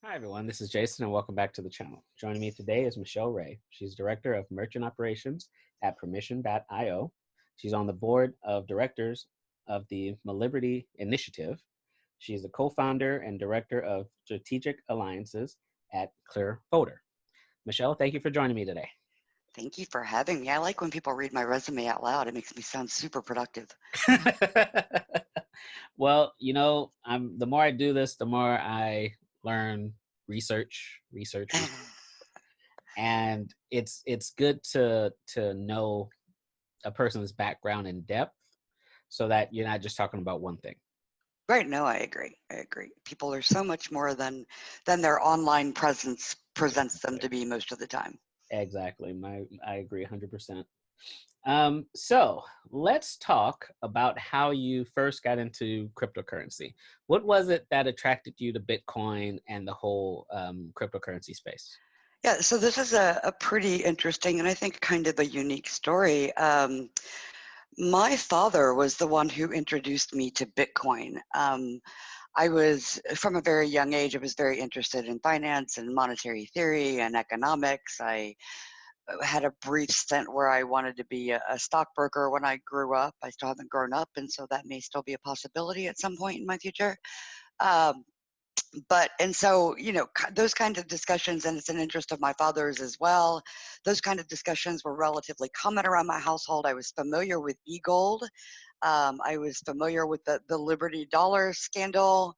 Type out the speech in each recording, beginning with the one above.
Hi, everyone. This is Jason, and welcome back to the channel. Joining me today is Michelle Ray. She's Director of Merchant Operations at Permission.io. She's on the board of directors of the Maliberty Initiative. She is a co-founder and director of strategic alliances at Clearvoter. Michelle, thank you for joining me today. Thank you for having me. I like when people read my resume out loud. It makes me sound super productive. Well, the more I do this, the more I learn research, and it's good to know a person's background in depth so that you're not just talking about one thing. Right. No, I agree. I agree. People are so much more than their online presence presents them to be most of the time. Exactly. I agree 100%. So let's talk about how you first got into cryptocurrency. What was it that attracted you to Bitcoin and the whole cryptocurrency space? Yeah, so this is a pretty interesting and I think kind of a unique story. My father was the one who introduced me to Bitcoin. I was, from a very young age, I was very interested in finance and monetary theory and economics. I had a brief stint where I wanted to be a stockbroker when I grew up. I still haven't grown up, and so that may still be a possibility at some point in my future. Um, those kinds of discussions, and it's an interest of my father's as well. Those kind of discussions were relatively common around my household. I was familiar with e-gold. I was familiar with the Liberty Dollar scandal.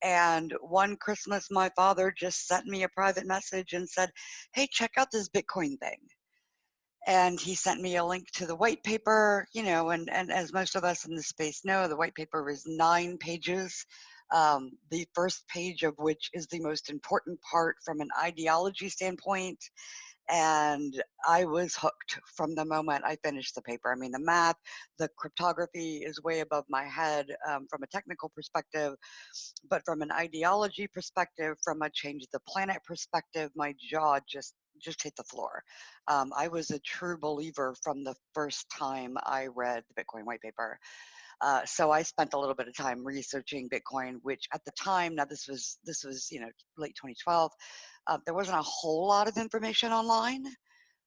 And one Christmas, my father just sent me a private message and said, "Hey, check out this Bitcoin thing." And he sent me a link to the white paper, and as most of us in the space know, the white paper is 9 pages. The first page of which is the most important part from an ideology standpoint. And I was hooked from the moment I finished the paper. I mean, the math, the cryptography is way above my head from a technical perspective, but from an ideology perspective, from a change the planet perspective, my jaw just hit the floor. I was a true believer from the first time I read the Bitcoin white paper. So I spent a little bit of time researching Bitcoin, which at the time, now this was late 2012, there wasn't a whole lot of information online.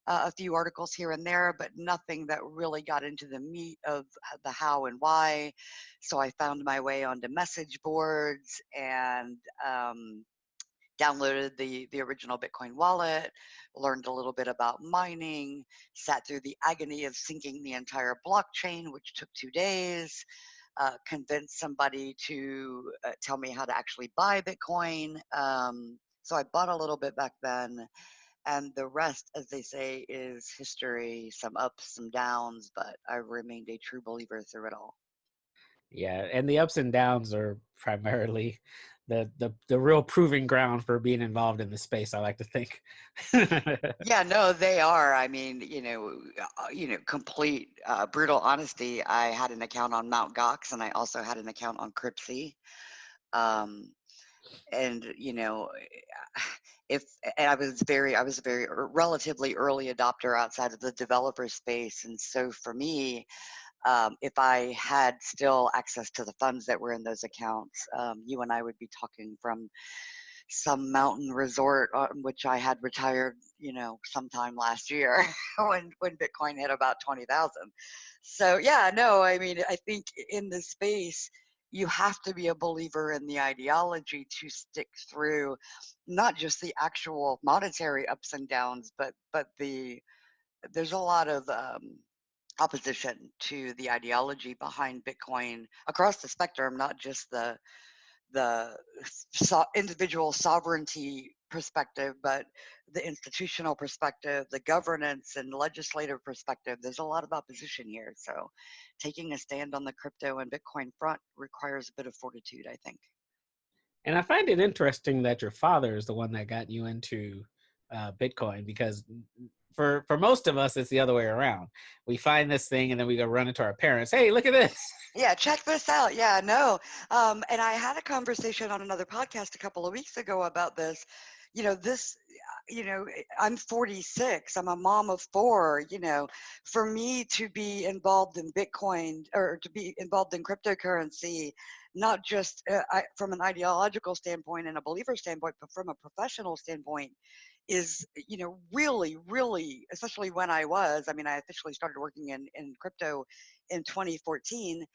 A few articles here and there, but nothing that really got into the meat of the how and why. So I found my way onto message boards and downloaded the original Bitcoin wallet, learned a little bit about mining, sat through the agony of syncing the entire blockchain, which took 2 days, convinced somebody to tell me how to actually buy Bitcoin. So I bought a little bit back then, and the rest, as they say, is history, some ups, some downs, but I've remained a true believer through it all. Yeah, and the ups and downs are primarily the real proving ground for being involved in the space, I like to think. Yeah, no, they are. I mean, complete brutal honesty. I had an account on Mount Gox, and I also had an account on Cryptsy. Um, and if and I was a very relatively early adopter outside of the developer space, and so for me, if I had still access to the funds that were in those accounts, you and I would be talking from some mountain resort on which I had retired, sometime last year when Bitcoin hit about 20,000. So yeah, no, I mean, I think in this space, you have to be a believer in the ideology to stick through not just the actual monetary ups and downs, but there's a lot of opposition to the ideology behind Bitcoin across the spectrum, not just the individual sovereignty perspective, but the institutional perspective, the governance and legislative perspective. There's a lot of opposition here. So taking a stand on the crypto and Bitcoin front requires a bit of fortitude, I think. And I find it interesting that your father is the one that got you into Bitcoin, because for most of us, it's the other way around. We find this thing and then we go run into our parents. Hey, look at this. Yeah, check this out. Yeah, no. And I had a conversation on another podcast a couple of weeks ago about this. This, I'm 46. I'm a mom of four. For me to be involved in Bitcoin or to be involved in cryptocurrency not just from an ideological standpoint and a believer standpoint, but from a professional standpoint, is, really, really, especially when I mean, I officially started working in crypto in 2014,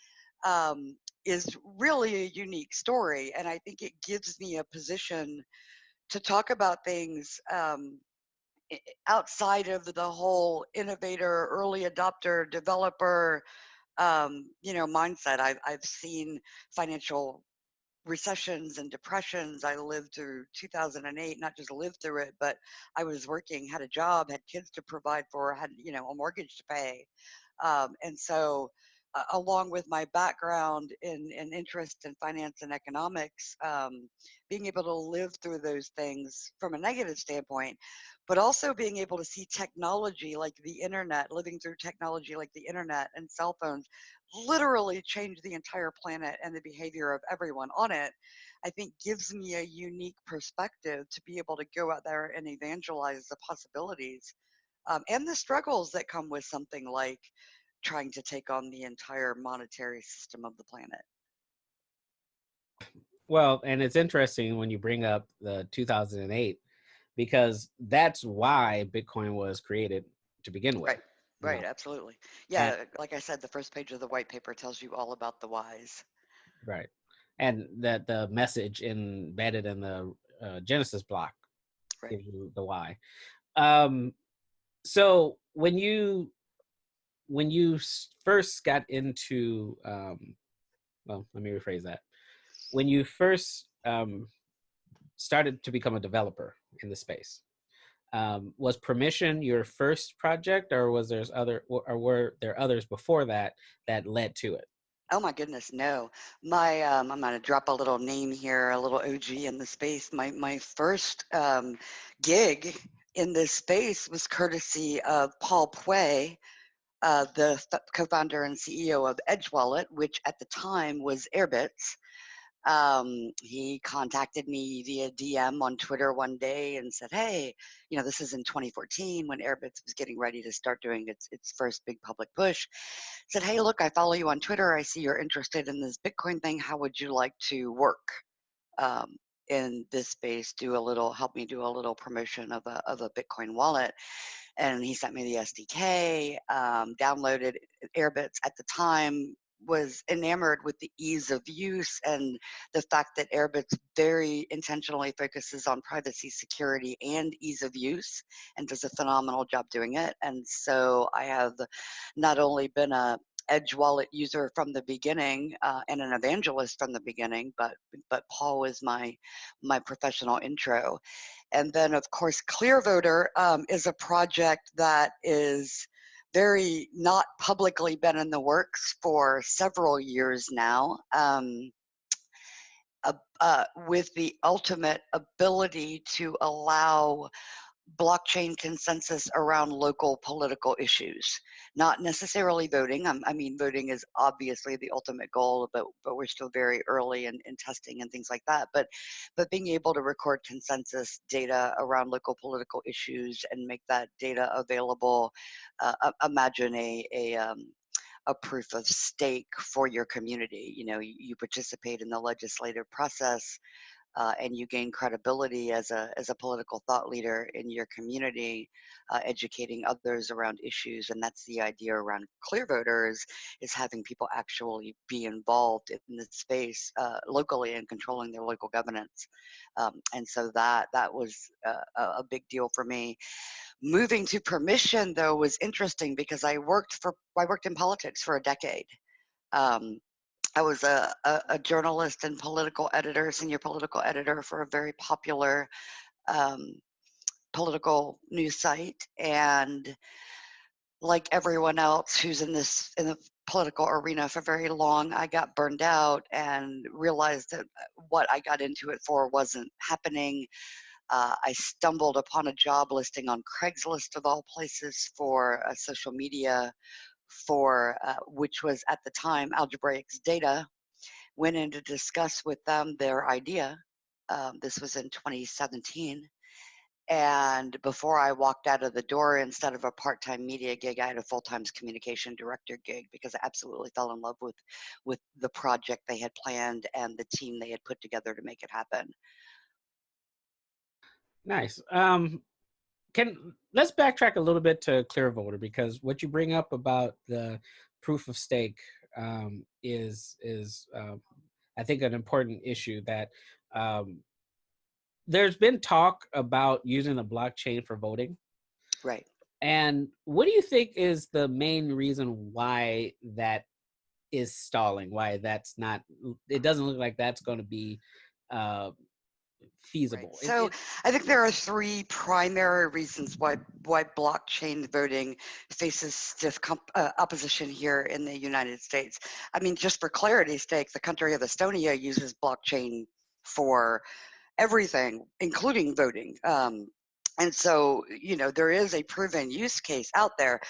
is really a unique story. And I think it gives me a position to talk about things outside of the whole innovator, early adopter, developer, mindset. I've seen financial recessions and depressions. I lived through 2008, not just lived through it, but I was working, had a job, had kids to provide for, had, a mortgage to pay. And so, along with my background in interest in finance and economics, being able to live through those things from a negative standpoint, but also being able to see technology like the internet, living through technology like the internet and cell phones literally change the entire planet and the behavior of everyone on it, I think gives me a unique perspective to be able to go out there and evangelize the possibilities, and the struggles that come with something like trying to take on the entire monetary system of the planet. Well, and it's interesting when you bring up the 2008, because that's why Bitcoin was created to begin with. Right. You know, Right. Absolutely. and Yeah. Like I said, the first page of the white paper tells you all about the whys. right, and that the message embedded in the Genesis block Right. gives you the why. Um, so when you first got into well, let me rephrase that. When you first started to become a developer in the space, was Permission your first project, or was there's other, or were there others before that that led to it? Oh my goodness, no. My I'm gonna drop a little name here, a little OG in the space. My first gig in this space was courtesy of Paul Pue, the co-founder and CEO of Edge Wallet, which at the time was Airbitz. He contacted me via DM on Twitter one day and said, "Hey, this is in 2014 when Airbitz was getting ready to start doing its first big public push." Said, "Hey, look, I follow you on Twitter. I see you're interested in this Bitcoin thing. How would you like to work um, in this space? Help me do a little promotion of a Bitcoin wallet." And he sent me the SDK, downloaded Airbits at the time, was enamored with the ease of use and the fact that Airbits very intentionally focuses on privacy, security, and ease of use, and does a phenomenal job doing it. And so I have not only been a Edge Wallet user from the beginning, and an evangelist from the beginning, but Paul was my professional intro. And then, of course, Clearvoter is a project that is very not publicly been in the works for several years now, with the ultimate ability to allow blockchain consensus around local political issues, not necessarily voting. I mean, voting is obviously the ultimate goal, but we're still very early in testing and things like that. But being able to record consensus data around local political issues and make that data available, imagine a proof of stake for your community. You participate in the legislative process, and you gain credibility as a political thought leader in your community, educating others around issues. And that's the idea around Clear Voters, is having people actually be involved in the space locally and controlling their local governance. And so that was a big deal for me. Moving to Permission, though, was interesting because I worked in politics for a decade. Um, I was a journalist and senior political editor for a very popular um, political news site. And like everyone else who's in the political arena for very long, I got burned out and realized that what I got into it for wasn't happening. I stumbled upon a job listing on Craigslist, of all places, for social media, for which was at the time Algebraics Data. Went in to discuss with them their idea. This was in 2017. And before I walked out of the door, instead of a part-time media gig, I had a full-time communication director gig because I absolutely fell in love with the project they had planned and the team they had put together to make it happen. Nice. Can let's backtrack a little bit to Clearvoter, because what you bring up about the proof of stake is I think an important issue that um, there's been talk about using the blockchain for voting. Right. And what do you think is the main reason why that is stalling? Why that's not? It doesn't look like that's going to be uh, Right. feasible. So I think there are three primary reasons why blockchain voting faces stiff opposition here in the United States. I mean, just for clarity's sake, the country of Estonia uses blockchain for everything, including voting. And so, there is a proven use case out there,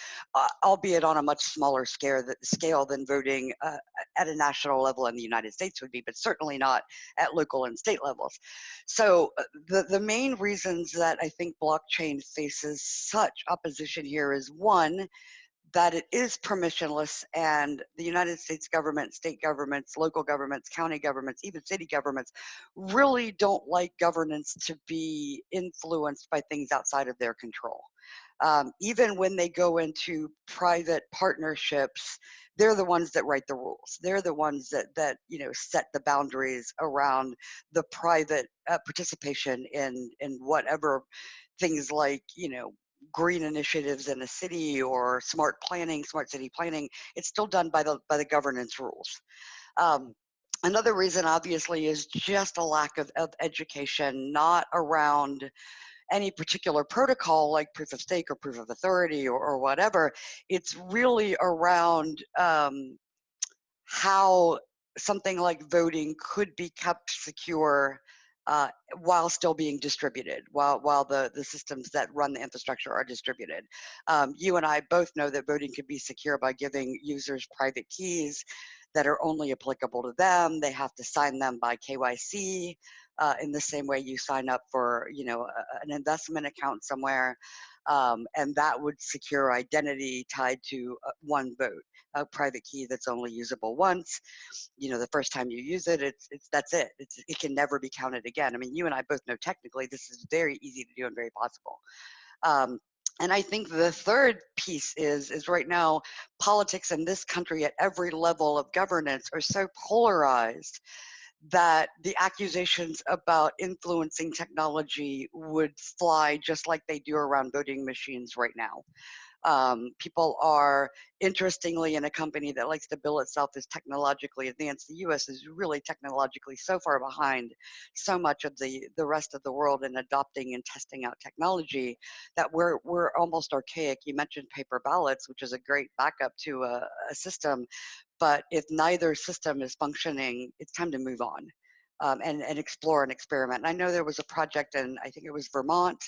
albeit on a much smaller scale than voting at a national level in the United States would be, but certainly not at local and state levels. So the main reasons that I think blockchain faces such opposition here is, one, that it is permissionless, and the United States government, state governments, local governments, county governments, even city governments really don't like governance to be influenced by things outside of their control. Even when they go into private partnerships, they're the ones that write the rules. They're the ones that set the boundaries around the private participation in whatever things like green initiatives in a city or smart planning, smart city planning. It's still done by the governance rules. Another reason, obviously, is just a lack of education, not around any particular protocol like proof of stake or proof of authority or whatever. It's really around how something like voting could be kept secure while still being distributed, while the systems that run the infrastructure are distributed. You and I both know that voting can be secure by giving users private keys that are only applicable to them. They have to sign them by KYC in the same way you sign up for an investment account somewhere. And that would secure identity tied to one vote, a private key that's only usable once. The first time you use it, that's it. It can never be counted again. I mean, you and I both know technically this is very easy to do and very possible. And I think the third piece is right now, politics in this country at every level of governance are so polarized that the accusations about influencing technology would fly just like they do around voting machines right now. People are, interestingly, in a company that likes to bill itself as technologically advanced. The US is really technologically so far behind so much of the rest of the world in adopting and testing out technology that we're almost archaic. You mentioned paper ballots, which is a great backup to a system, but if neither system is functioning, it's time to move on. And explore and experiment. And I know there was a project in, I think it was Vermont,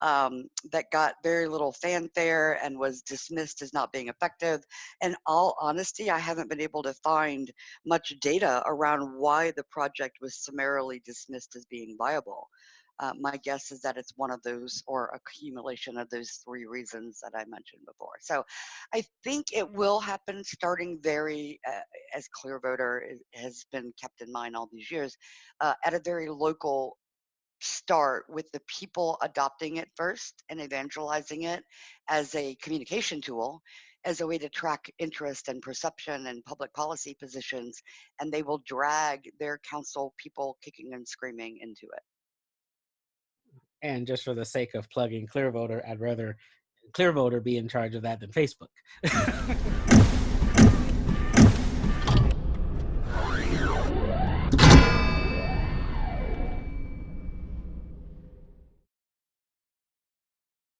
that got very little fanfare and was dismissed as not being effective. In all honesty, I haven't been able to find much data around why the project was summarily dismissed as being viable. My guess is that it's one of those, or accumulation of those three reasons that I mentioned before. So I think it will happen starting as Clearvoter has been kept in mind all these years, at a very local start, with the people adopting it first and evangelizing it as a communication tool, as a way to track interest and perception and public policy positions, and they will drag their council people kicking and screaming into it. And just for the sake of plugging Clearvoter, I'd rather Clearvoter be in charge of that than Facebook.